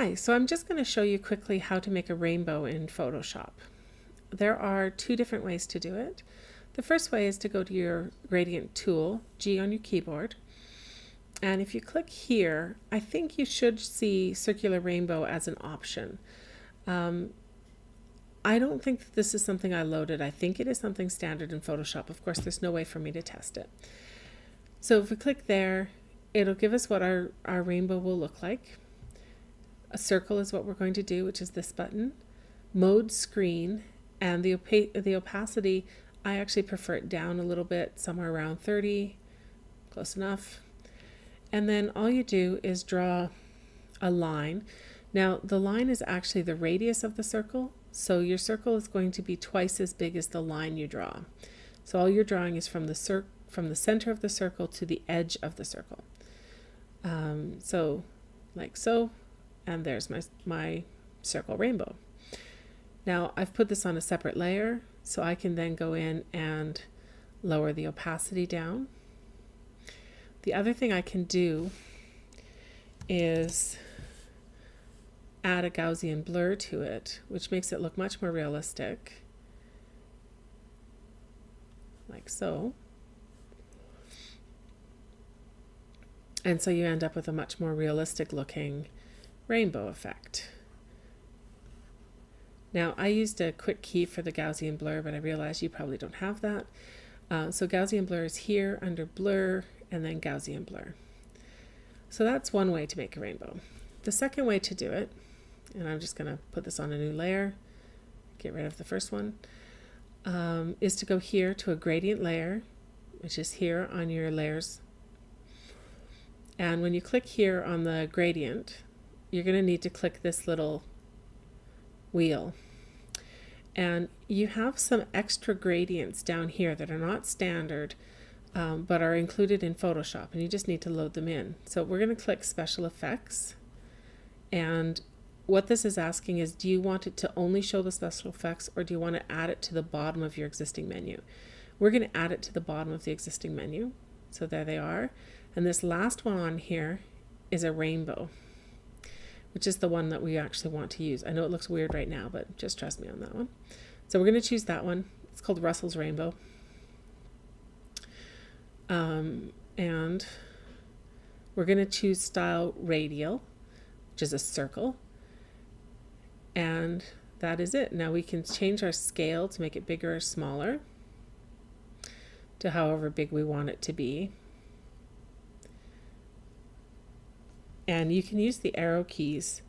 Hi, so I'm just going to show you quickly how to make a rainbow in Photoshop. There are two different ways to do it. The first way is to go to your gradient tool, G on your keyboard, and if you click here, I think you should see circular rainbow as an option. I don't think that this is something I loaded. I think it is something standard in Photoshop. Of course, there's no way for me to test it. So if we click there, it'll give us what our rainbow will look like. A circle is what we're going to do, which is this button. Mode screen, and the opacity, I actually prefer it down a little bit, somewhere around 30, close enough. And then all you do is draw a line. Now the line is actually the radius of the circle, so your circle is going to be twice as big as the line you draw. So all you're drawing is from the center of the circle to the edge of the circle. So like so. And there's my circle rainbow. Now I've put this on a separate layer, so I can then go in and lower the opacity down. The other thing I can do is add a Gaussian blur to it, which makes it look much more realistic, like so. And so you end up with a much more realistic looking rainbow effect. Now I used a quick key for the Gaussian blur, but I realize you probably don't have that. So Gaussian blur is here under blur and then Gaussian blur. So that's one way to make a rainbow. The second way to do it, and I'm just going to put this on a new layer, get rid of the first one, is to go here to a gradient layer, which is here on your layers. And when you click here on the gradient, you're going to need to click this little wheel. And you have some extra gradients down here that are not standard, but are included in Photoshop, and you just need to load them in. So we're going to click Special Effects, and what this is asking is, do you want it to only show the special effects, or do you want to add it to the bottom of your existing menu? We're going to add it to the bottom of the existing menu. So there they are. And this last one on here is a rainbow, which is the one that we actually want to use. I know it looks weird right now, but just trust me on that one. So we're going to choose that one. It's called Russell's Rainbow. And we're going to choose Style Radial, which is a circle. And that is it. Now we can change our scale to make it bigger or smaller to however big we want it to be. And you can use the arrow keys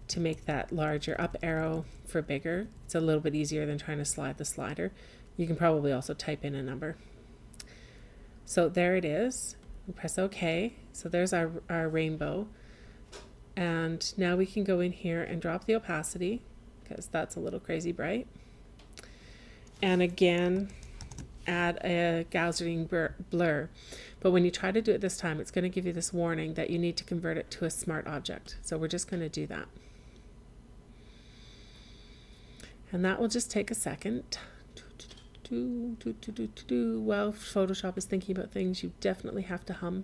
to make that larger. Up arrow for bigger. It's a little bit easier than trying to slide the slider. You can probably also type in a number. So there it is. We press OK. So there's our rainbow. And now we can go in here and drop the opacity, because that's a little crazy bright. And again, add a Gaussian blur. But when you try to do it this time, it's going to give you this warning that you need to convert it to a smart object. So we're just going to do that. And that will just take a second. While Photoshop is thinking about things, you definitely have to hum.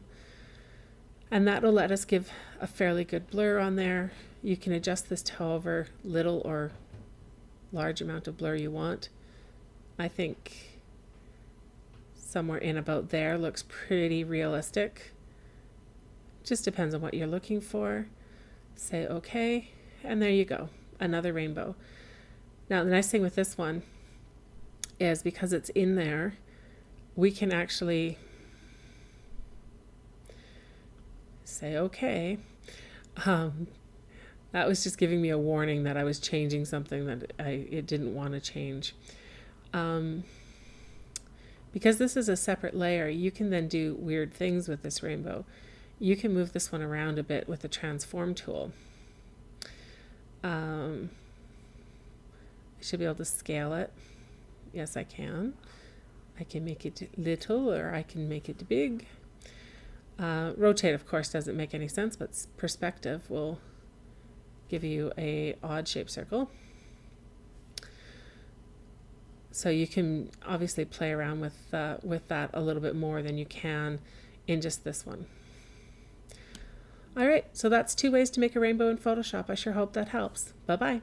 And that will let us give a fairly good blur on there. You can adjust this to however little or large amount of blur you want. I think somewhere in about there looks pretty realistic. Just depends on what you're looking for. Say OK, and there you go, another rainbow. Now the nice thing with this one is, because it's in there, we can actually say OK. That was just giving me a warning that I was changing something that it didn't want to change. Because this is a separate layer, you can then do weird things with this rainbow. You can move this one around a bit with the transform tool. I should be able to scale it. Yes, I can. I can make it little, or I can make it big. Rotate, of course, doesn't make any sense, but perspective will give you a odd shaped circle. So you can obviously play around with that a little bit more than you can in just this one. All right, so that's 2 ways to make a rainbow in Photoshop. I sure hope that helps. Bye-bye.